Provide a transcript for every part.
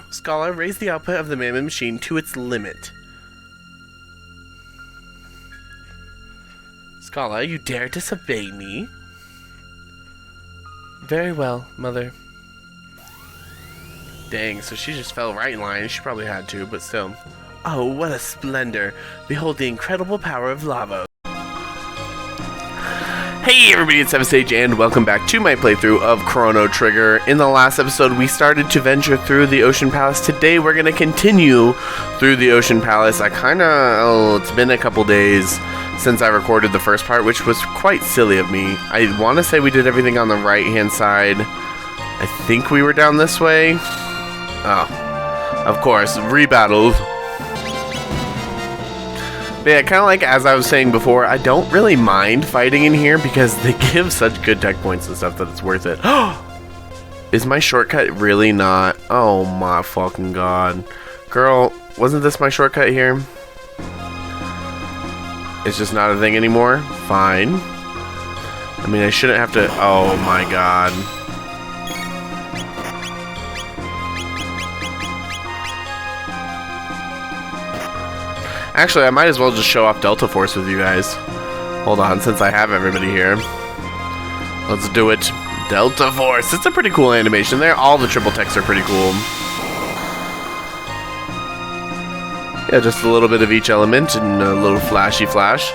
Scala, raise the output of the mammoth machine to its limit. Scala, you dare disobey me? Very well, Mother. Dang, so she just fell right in line. She probably had to, but still. Oh, what a splendor. Behold the incredible power of lava. Hey everybody, it's Sage, and welcome back to my playthrough of Chrono Trigger. In the last episode, we started to venture through the Ocean Palace. Today, we're going to continue through the Ocean Palace. It's been a couple days since I recorded the first part, which was quite silly of me. I want to say we did everything on the right-hand side. I think we were down this way. Oh, of course, rebattled. But yeah, kind of like as I was saying before, I don't really mind fighting in here because they give such good tech points and stuff that it's worth it. Is my shortcut really not? Oh my fucking god. Girl, wasn't this my shortcut here? It's just not a thing anymore? Fine. I mean, I shouldn't have to... Oh my god. Actually, I might as well just show off Delta Force with you guys. Hold on, since I have everybody here. Let's do it. Delta Force. It's a pretty cool animation there. All the triple techs are pretty cool. Yeah, just a little bit of each element and a little flashy flash.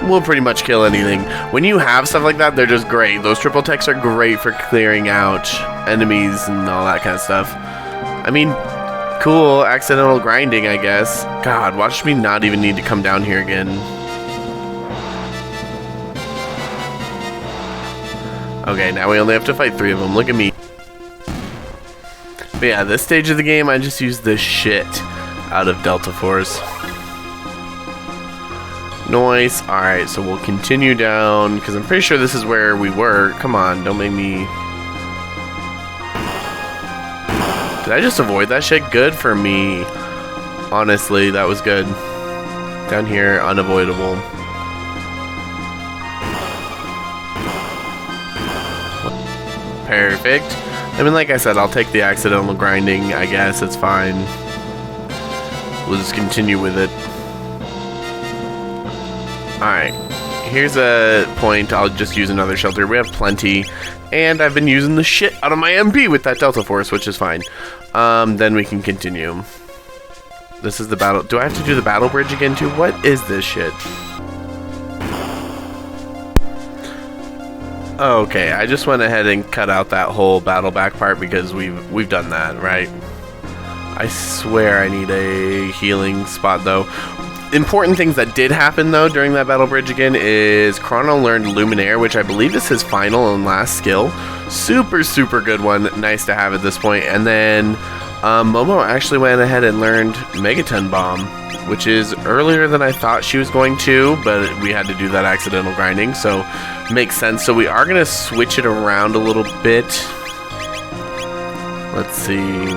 We'll pretty much kill anything. When you have stuff like that, they're just great. Those triple techs are great for clearing out enemies and all that kind of stuff. I mean... cool, accidental grinding, I guess. God, watch me not even need to come down here again. Okay, now we only have to fight 3 of them. Look at me. But yeah, this stage of the game, I just used the shit out of Delta Force. Nice. Alright, so we'll continue down, because I'm pretty sure this is where we were. Come on, don't make me... Did I just avoid that shit? Good for me. Honestly, that was good. Down here, unavoidable. Perfect. I mean, like I said, I'll take the accidental grinding, I guess. It's fine. We'll just continue with it. Alright. Here's a point. I'll just use another shelter. We have plenty. And I've been using the shit out of my MP with that Delta Force, which is fine. Then we can continue. This is the battle. Do I have to do the battle bridge again too? What is this shit? Okay, I just went ahead and cut out that whole battle back part because we've done that, right? I swear I need a healing spot though. Important things that did happen though during that battle bridge again is Crono learned Luminaire, which I believe is his final and last skill. Super, super good one. Nice to have at this point. And then Momo actually went ahead and learned Megaton Bomb, which is earlier than I thought she was going to, but we had to do that accidental grinding, so makes sense. So we are going to switch it around a little bit. Let's see.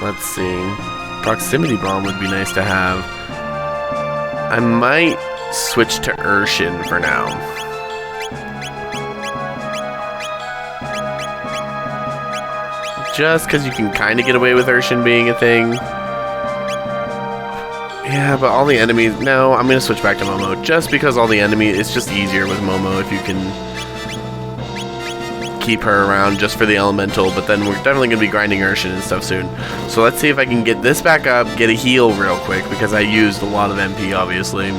Let's see. Proximity Bomb would be nice to have. I might switch to Urshin for now. Just because you can kind of get away with Urshin being a thing. Yeah, but all the enemies... No, I'm going to switch back to Momo. Just because all the enemies... It's just easier with Momo if you can... keep her around just for the elemental, but then we're definitely going to be grinding Urshin and stuff soon. So let's see if I can get this back up, get a heal real quick, because I used a lot of MP, obviously.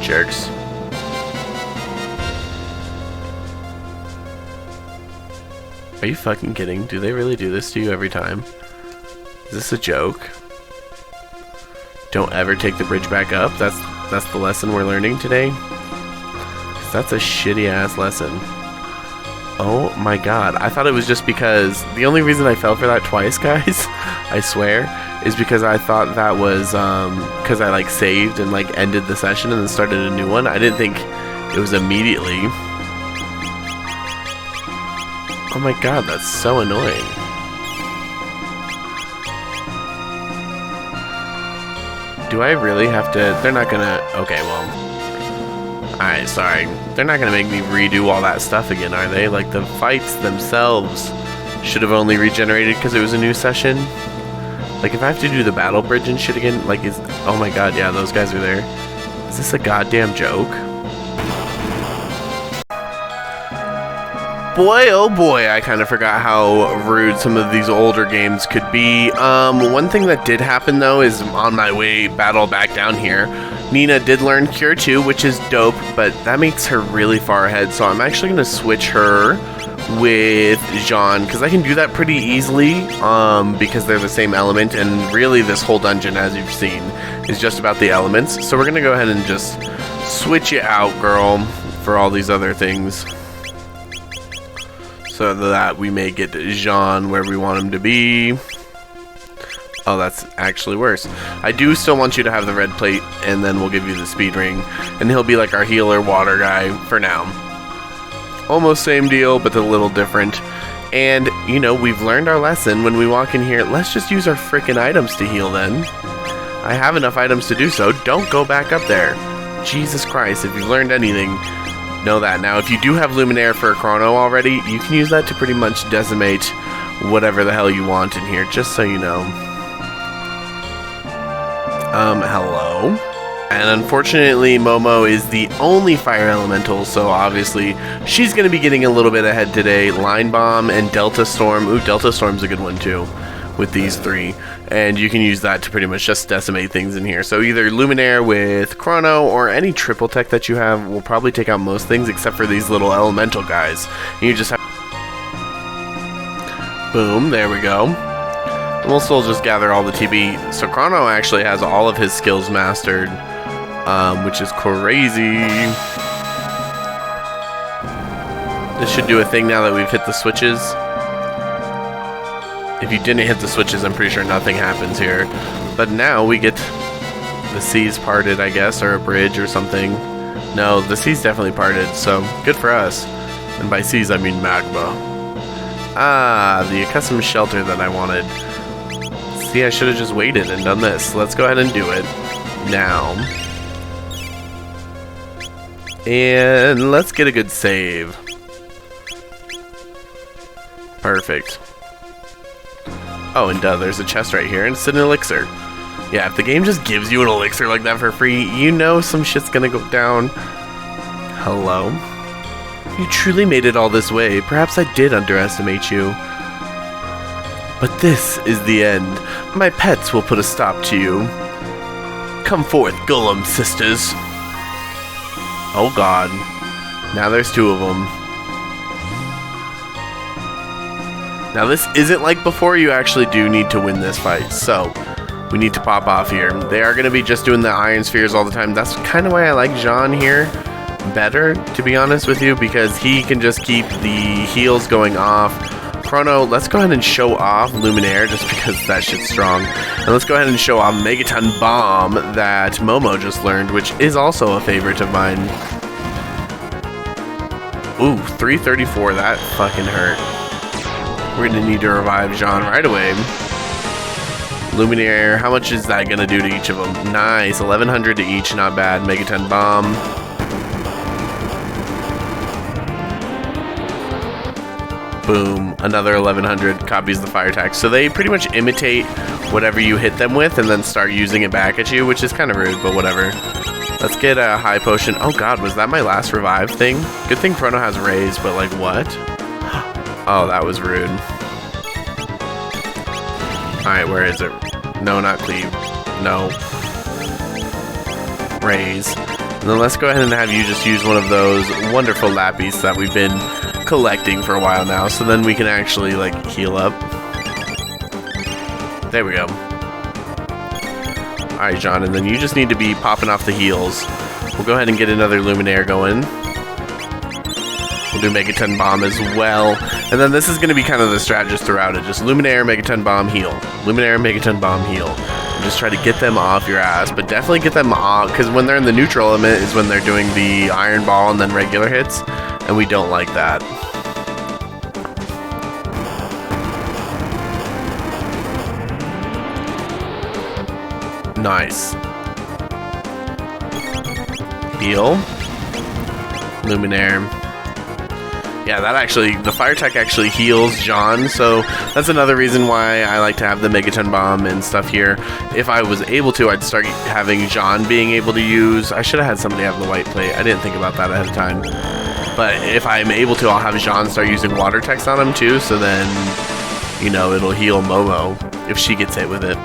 Jerks. Are you fucking kidding? Do they really do this to you every time? Is this a joke? Don't ever take the bridge back up? That's the lesson we're learning today? 'Cause that's a shitty ass lesson. Oh my god, I thought it was just because... The only reason I fell for that twice, guys, I swear, is because I thought that was, because I, like, saved and, like, ended the session and then started a new one. I didn't think it was immediately. Oh my god, that's so annoying. Do I really have to... They're not gonna... Okay, well... Alright, sorry. They're not gonna make me redo all that stuff again, are they? Like, the fights themselves should have only regenerated because it was a new session. Like, if I have to do the battle bridge and shit again, like, oh my god, yeah, those guys are there. Is this a goddamn joke? Boy, oh boy, I kind of forgot how rude some of these older games could be. One thing that did happen, though, is on my way battle back down here, Nina did learn Cure 2, which is dope, but that makes her really far ahead, so I'm actually going to switch her with Jean, because I can do that pretty easily, because they're the same element, and really this whole dungeon, as you've seen, is just about the elements, so we're going to go ahead and just switch it out, girl, for all these other things. So that we may get Jean where we want him to be. Oh, that's actually worse. I do still want you to have the red plate, and then we'll give you the speed ring. And he'll be like our healer water guy for now. Almost same deal, but a little different. And, you know, we've learned our lesson. When we walk in here, let's just use our frickin' items to heal then. I have enough items to do so. Don't go back up there. Jesus Christ, if you've learned anything, know that. Now, if you do have Luminaire for Crono already, you can use that to pretty much decimate whatever the hell you want in here, just so you know. Hello? And unfortunately, Momo is the only fire elemental, so obviously she's going to be getting a little bit ahead today. Line Bomb and Delta Storm. Ooh, Delta Storm's a good one too, with these three. And you can use that to pretty much just decimate things in here. So either Luminaire with Crono or any triple tech that you have will probably take out most things except for these little elemental guys. And you just have... Boom, there we go. And we'll still just gather all the TB. So Crono actually has all of his skills mastered, which is crazy. This should do a thing now that we've hit the switches. If you didn't hit the switches, I'm pretty sure nothing happens here. But now we get the seas parted, I guess, or a bridge or something. No, the seas definitely parted, so good for us. And by seas, I mean magma. Ah, the accustomed shelter that I wanted. See, I should have just waited and done this. Let's go ahead and do it now. And let's get a good save. Perfect. Oh, and there's a chest right here, and it's an elixir. Yeah, if the game just gives you an elixir like that for free, you know some shit's gonna go down. Hello? You truly made it all this way. Perhaps I did underestimate you. But this is the end. My pets will put a stop to you. Come forth, Golem sisters. Oh god. Now there's two of them. Now this isn't like before, you actually do need to win this fight, so we need to pop off here. They are going to be just doing the iron spheres all the time. That's kind of why I like Jean here better, to be honest with you, because he can just keep the heals going off. Crono, let's go ahead and show off Luminaire just because that shit's strong. And let's go ahead and show off Megaton Bomb that Momo just learned, which is also a favorite of mine. Ooh, 334, that fucking hurt. We're going to need to revive Jean right away. Luminaire, how much is that going to do to each of them? Nice, 1100 to each, not bad. Megaton Bomb. Boom, another 1100 copies the fire attack. So they pretty much imitate whatever you hit them with and then start using it back at you, which is kind of rude, but whatever. Let's get a high potion. Oh god, was that my last revive thing? Good thing Crono has raise, but like what? Oh, that was rude. Alright, where is it? No, not cleave. No. Raise. And then let's go ahead and have you just use one of those wonderful lappies that we've been collecting for a while now, so then we can actually, like, heal up. There we go. Alright, John, and then you just need to be popping off the heals. We'll go ahead and get another Luminaire going. We'll do Megaton Bomb as well. And then this is going to be kind of the strategist throughout it. Just Luminaire, Megaton Bomb, heal. Luminaire, Megaton Bomb, heal. And just try to get them off your ass. But definitely get them off, because when they're in the neutral element is when they're doing the Iron Ball and then regular hits. And we don't like that. Nice. Heal. Luminaire. Yeah, that actually, the fire tech actually heals John, so that's another reason why I like to have the Megaton Bomb and stuff here. If I was able to, I'd start having John being able to use... I should have had somebody have the white plate. I didn't think about that ahead of time. But if I'm able to, I'll have John start using water techs on him too, so then, you know, it'll heal Momo if she gets hit with it.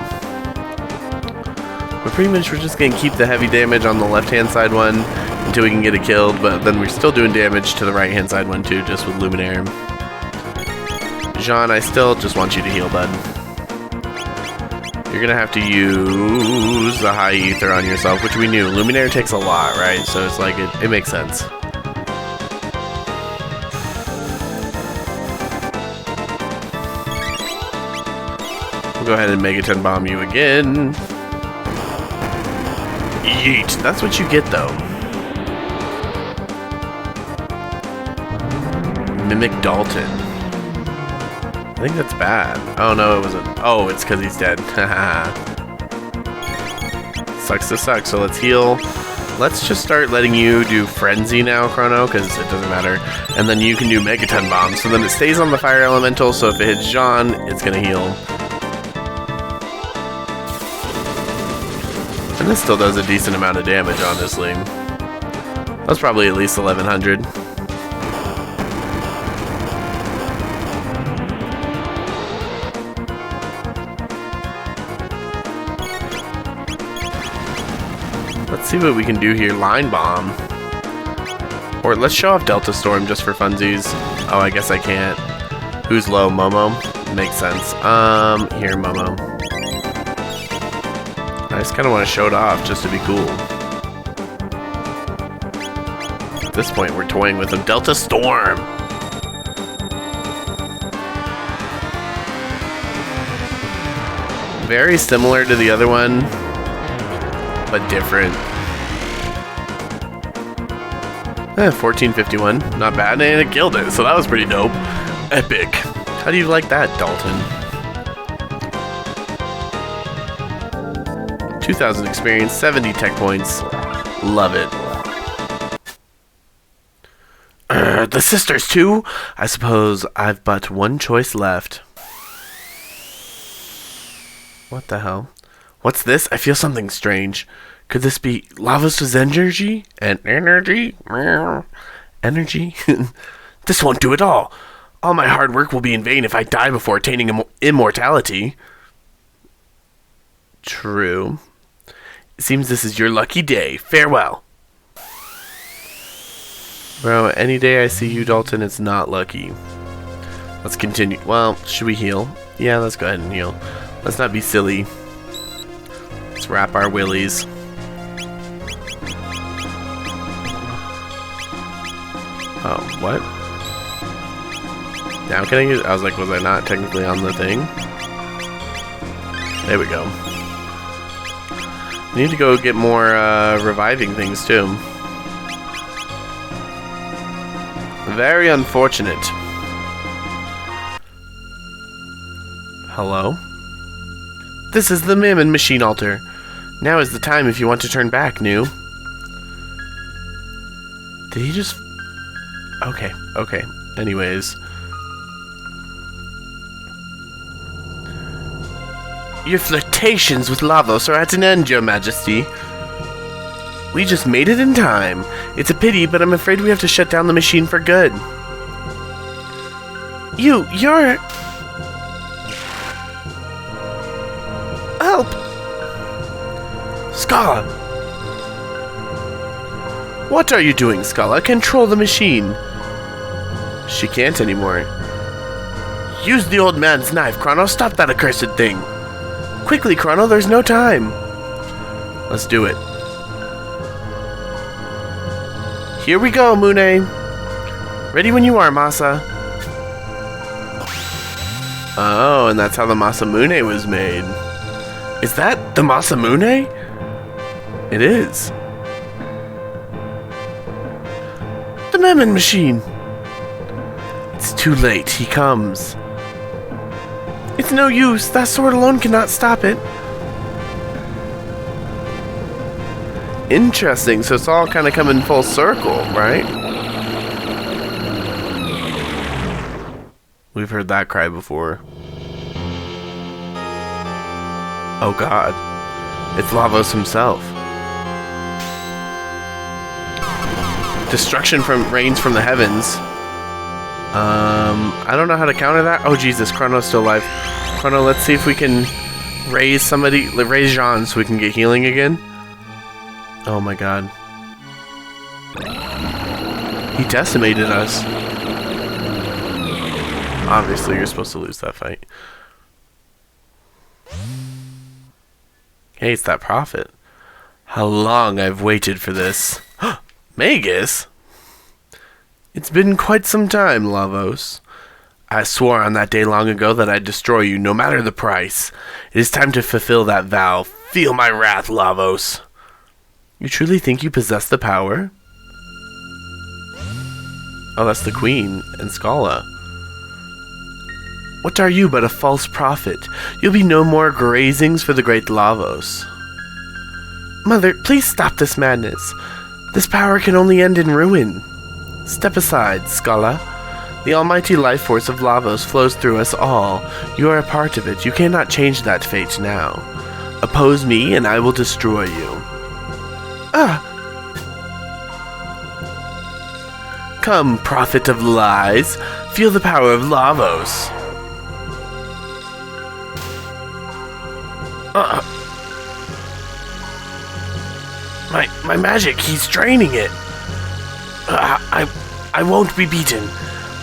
But pretty much we're just going to keep the heavy damage on the left-hand side one until we can get it killed, but then we're still doing damage to the right-hand side one too, just with Luminaire. Jean, I still just want you to heal, bud. You're going to have to use the high ether on yourself, which we knew. Luminaire takes a lot, right? So it's like, it makes sense. We'll go ahead and Megaton Bomb you again. Yeet. That's what you get, though. Mimic Dalton. I think that's bad. Oh, no, it wasn't. Oh, it's because he's dead. Sucks to suck, so let's heal. Let's just start letting you do Frenzy now, Chrono, because it doesn't matter. And then you can do Megaton Bomb. So then it stays on the Fire Elemental, so if it hits Jean, it's going to heal. And this still does a decent amount of damage, honestly. That's probably at least 1100. Let's see what we can do here. Line Bomb. Or let's show off Delta Storm just for funsies. Oh, I guess I can't. Who's low? Momo? Makes sense. Here, Momo. I just kind of want to show it off just to be cool. At this point, we're toying with him. Delta Storm! Very similar to the other one, but different. 1451. Not bad, and it killed it, so that was pretty dope. Epic. How do you like that, Dalton? 2,000 experience, 70 tech points. Love it. The sisters too? I suppose I've but one choice left. What the hell? What's this? I feel something strange. Could this be Lavos' energy? And energy? Energy? This won't do at all. All my hard work will be in vain if I die before attaining immortality. True. It seems this is your lucky day. Farewell. Bro, any day I see you, Dalton, it's not lucky. Let's continue. Well, should we heal? Yeah, let's go ahead and heal. Let's not be silly. Let's wrap our willies. Oh, what? Now can I use... I was like, was I not technically on the thing? There we go. We need to go get more reviving things too. Very unfortunate. Hello? This is the Mammon Machine Altar. Now is the time if you want to turn back, New. Did he just... Okay, okay. Anyways. Your flirtations with Lavos are at an end, Your Majesty. We just made it in time. It's a pity, but I'm afraid we have to shut down the machine for good. You're... Help! Scala! What are you doing, Scala? Control the machine. She can't anymore. Use the old man's knife, Crono. Stop that accursed thing. Quickly, Crono, there's no time. Let's do it. Here we go, Mune. Ready when you are, Masa. Oh, and that's how the Masamune was made. Is that the Masamune? It is. The Mammon Machine. It's too late. He comes. It's no use. That sword alone cannot stop it. Interesting, so it's all kind of coming full circle, right? We've heard that cry before. Oh god. It's Lavos himself. Destruction reigns from the heavens. I don't know how to counter that. Oh Jesus, Crono's still alive. Crono, let's see if we can raise Jean so we can get healing again. Oh my god. He decimated us. Obviously, you're supposed to lose that fight. Hey, it's that prophet. How long I've waited for this. Magus? It's been quite some time, Lavos. I swore on that day long ago that I'd destroy you, no matter the price. It is time to fulfill that vow. Feel my wrath, Lavos. You truly think you possess the power? Oh, that's the Queen and Scala. What are you but a false prophet? You'll be no more grazings for the great Lavos. Mother, please stop this madness. This power can only end in ruin. Step aside, Scala. The almighty life force of Lavos flows through us all. You are a part of it. You cannot change that fate now. Oppose me, and I will destroy you. Come, prophet of lies. Feel the power of Lavos. My magic, he's draining it. I won't be beaten.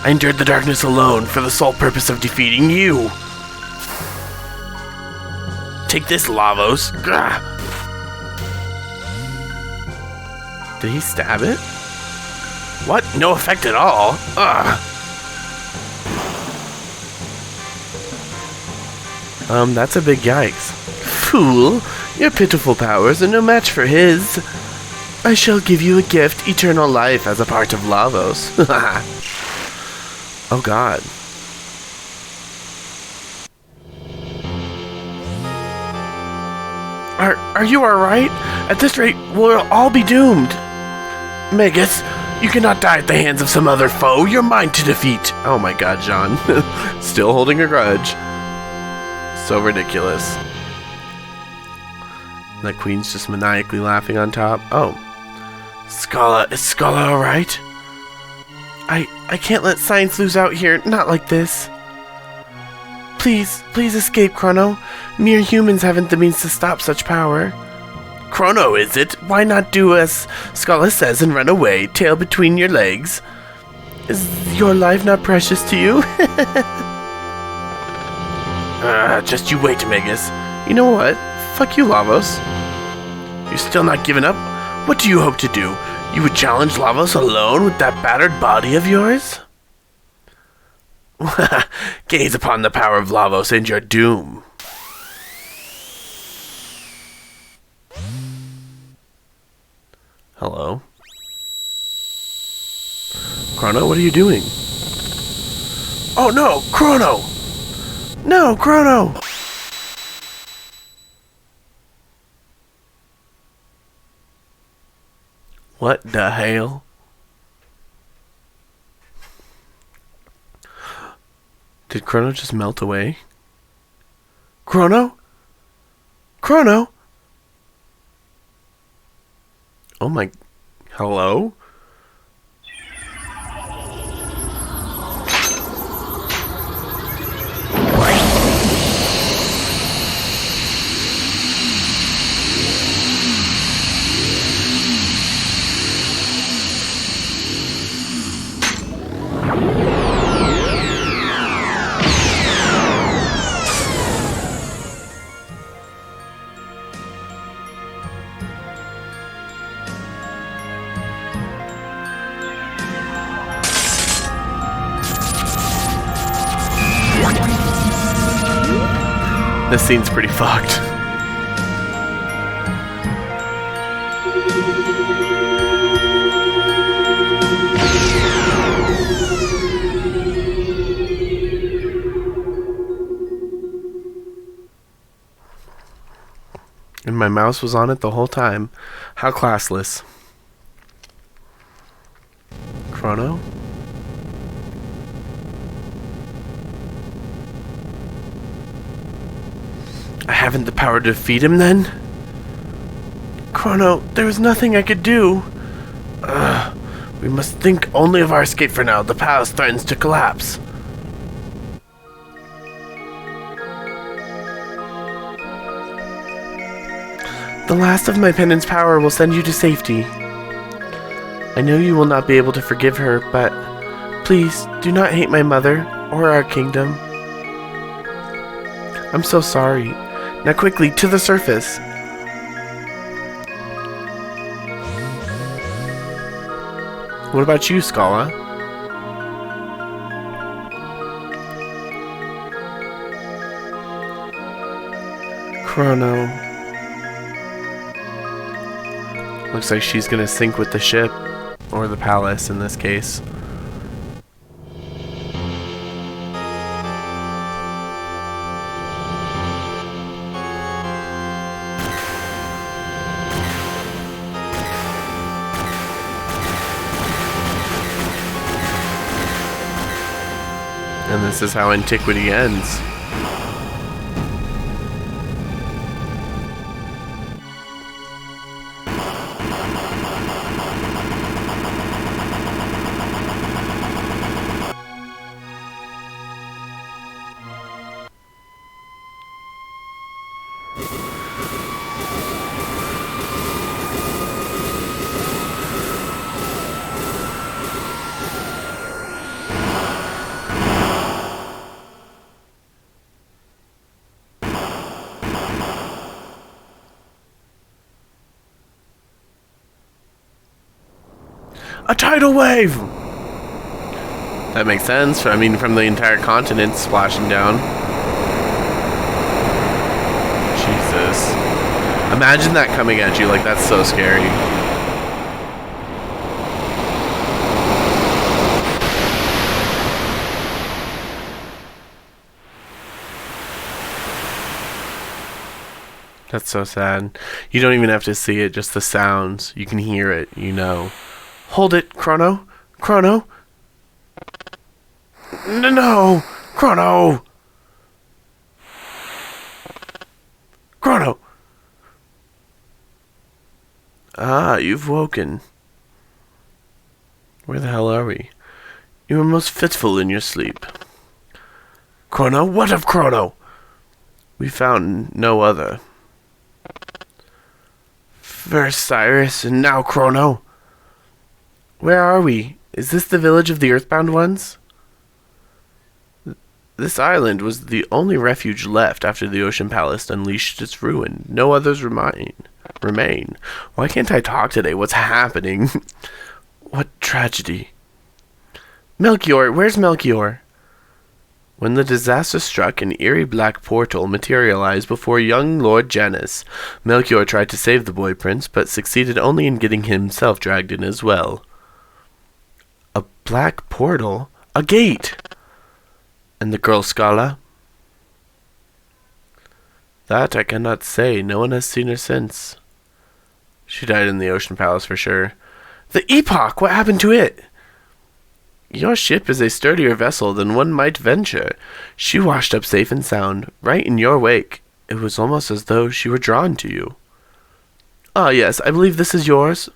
I endured the darkness alone for the sole purpose of defeating you. Take this, Lavos. Did he stab it? What? No effect at all? That's a big yikes. Fool! Your pitiful powers are no match for his. I shall give you a gift, eternal life, as a part of Lavos. Oh god. Are you alright? At this rate, we'll all be doomed. Magus, you cannot die at the hands of some other foe. You're mine to defeat. Oh my god, John. Still holding a grudge. So ridiculous. The Queen's just maniacally laughing on top. Oh. Is Scala alright? I can't let science lose out here, not like this. Please escape, Crono. Mere humans haven't the means to stop such power. Crono, is it? Why not do as Scala says and run away, tail between your legs? Is your life not precious to you? Just you wait, Magus. You know what? Fuck you, Lavos. You're still not giving up? What do you hope to do? You would challenge Lavos alone with that battered body of yours? Gaze upon the power of Lavos and your doom. Hello? Crono, what are you doing? Oh no! Crono! No, Crono! What the hell? Did Crono just melt away? Crono? Crono? Oh my... Hello? This scene's pretty fucked. And my mouse was on it the whole time. How classless. Crono? I haven't the power to defeat him then? Crono, there was nothing I could do. We must think only of our escape for now. The palace threatens to collapse. The last of my pendant's power will send you to safety. I know you will not be able to forgive her, but please do not hate my mother or our kingdom. I'm so sorry. Now quickly, to the surface. What about you, Scala? Crono. Looks like she's gonna sink with the ship. Or the palace, in this case. And this is how antiquity ends. A tidal wave! That makes sense. I mean, from the entire continent splashing down. Jesus. Imagine that coming at you. Like, that's so scary. That's so sad. You don't even have to see it, just the sounds. You can hear it, you know. Hold it, Crono. Crono. No, Crono. Crono. Ah, you've woken. Where the hell are we? You were most fitful in your sleep. Crono, what of Crono? We found no other. First Cyrus, and now Crono. Where are we? Is this the village of the Earthbound ones? This island was the only refuge left after the Ocean Palace unleashed its ruin. No others remain. Why can't I talk today? What's happening? What tragedy. Melchior, where's Melchior? When the disaster struck, an eerie black portal materialized before young Lord Janus. Melchior tried to save the boy prince, but succeeded only in getting himself dragged in as well. A black portal? A gate! And the girl Scala? That I cannot say. No one has seen her since. She died in the Ocean Palace for sure. The Epoch! What happened to it? Your ship is a sturdier vessel than one might venture. She washed up safe and sound, right in your wake. It was almost as though she were drawn to you. Ah, yes, I believe this is yours.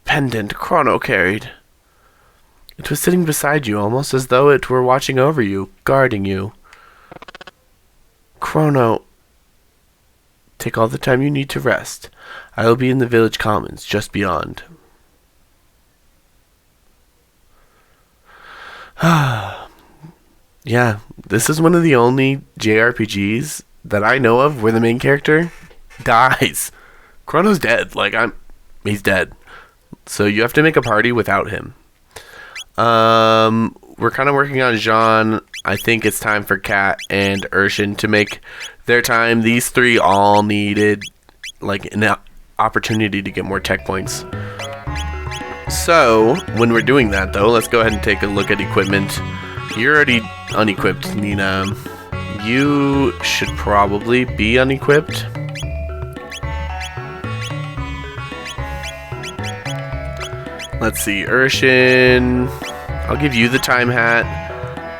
Pendant Crono carried. It was sitting beside you, almost as though it were watching over you, guarding you. Crono, take all the time you need to rest. I will be in the village commons, just beyond. Yeah, this is one of the only JRPGs that I know of where the main character dies. Crono's dead. He's dead. So you have to make a party without him. We're kind of working on Jean. I think it's time for Kat and Urshan to make their time. These three all needed an opportunity to get more tech points. So when we're doing that, though, let's go ahead and take a look at equipment. You're already unequipped, Nina. you should probably be unequipped. Let's see, Urshin. I'll give you the time hat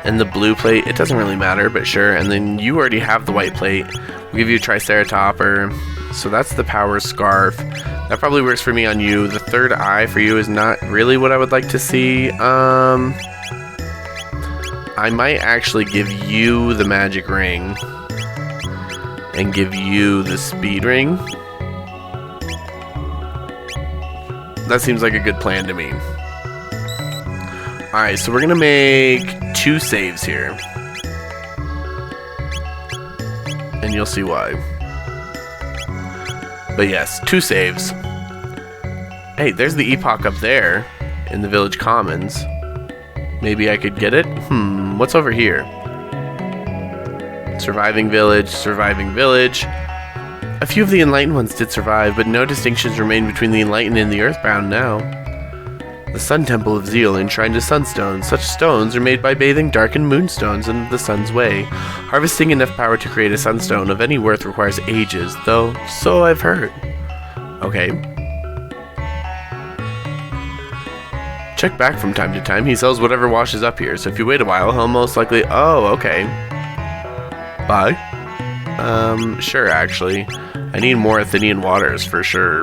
and the blue plate. It doesn't really matter, but sure. And then you already have the white plate. We'll give you a Triceratopper. So that's the power scarf. That probably works for me on you. The third eye for you is not really what I would like to see. I might actually give you the magic ring and give you the speed ring. That seems like a good plan to me. Alright, so we're gonna make 2 saves here. And you'll see why. But yes, 2 saves. Hey, there's the epoch up there in the village commons. Maybe I could get it? What's over here? Surviving village, surviving village. A few of the enlightened ones did survive, but no distinctions remain between the enlightened and the earthbound now. The Sun Temple of Zeal enshrined to sunstones. Such stones are made by bathing darkened moonstones in the sun's way. Harvesting enough power to create a sunstone of any worth requires ages, though, so I've heard. Okay. Check back from time to time. He sells whatever washes up here, so if you wait a while, he'll most likely... Oh, okay. Bye. Sure, actually. I need more Athenian waters, for sure.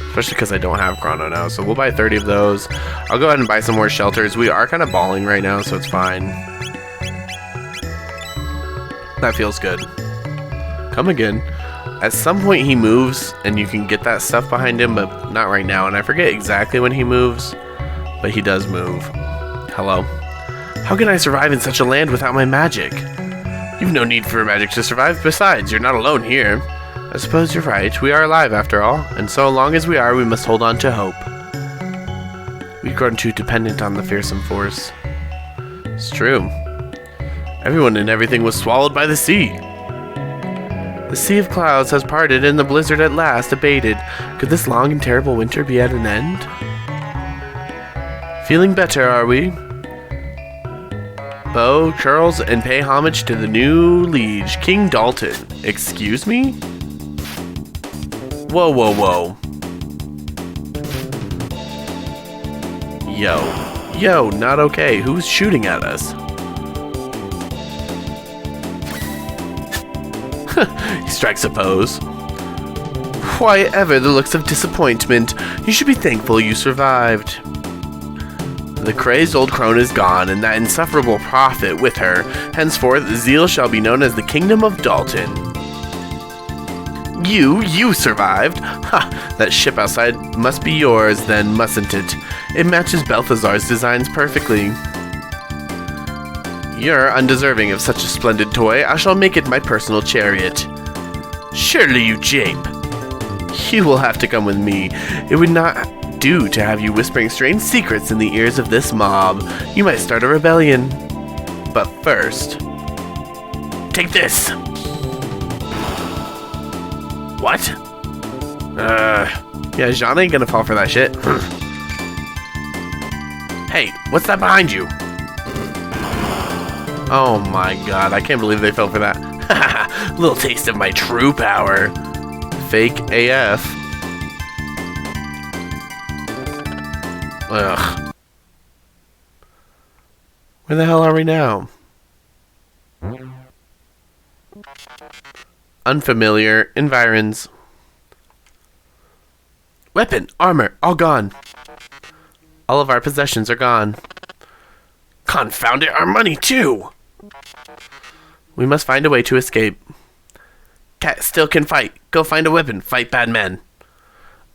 Especially because I don't have Crono now, so we'll buy 30 of those. I'll go ahead and buy some more shelters. We are kind of balling right now, so it's fine. That feels good. Come again. At some point he moves, and you can get that stuff behind him, but not right now. And I forget exactly when he moves, but he does move. Hello? How can I survive in such a land without my magic? You've no need for magic to survive. Besides, you're not alone here. I suppose you're right. We are alive after all, and so long as we are, we must hold on to hope. We've grown too dependent on the fearsome force. It's true. Everyone and everything was swallowed by the sea. The sea of clouds has parted and the blizzard at last abated. Could this long and terrible winter be at an end? Feeling better, are we? Bow, curls, and pay homage to the new liege, King Dalton. Excuse me? Whoa, whoa, whoa. Yo, not okay. Who's shooting at us? He strikes a pose. Why ever the looks of disappointment? You should be thankful you survived. The crazed old crone is gone, and that insufferable prophet with her. Henceforth, Zeal shall be known as the Kingdom of Dalton. You survived? Ha! That ship outside must be yours, then, mustn't it? It matches Balthazar's designs perfectly. You're undeserving of such a splendid toy. I shall make it my personal chariot. Surely you jape. You will have to come with me. It would not do to have you whispering strange secrets in the ears of this mob. You might start a rebellion. But first... Take this! What? Yeah, Jean ain't gonna fall for that shit. Hey, what's that behind you? Oh my god, I can't believe they fell for that. Haha, little taste of my true power. Fake AF. Ugh. Where the hell are we now? Unfamiliar environs. Weapon, armor, all gone. All of our possessions are gone. Confound it, our money too! We must find a way to escape. Cat still can fight. Go find a weapon. Fight bad men.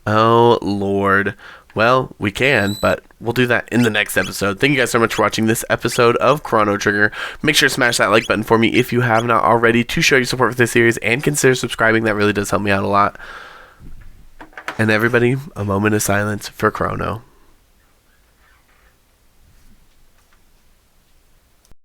Oh, Lord. Well, we can, but we'll do that in the next episode. Thank you guys so much for watching this episode of Chrono Trigger. Make sure to smash that like button for me if you have not already to show your support for this series, and consider subscribing. That really does help me out a lot. And everybody, a moment of silence for Crono.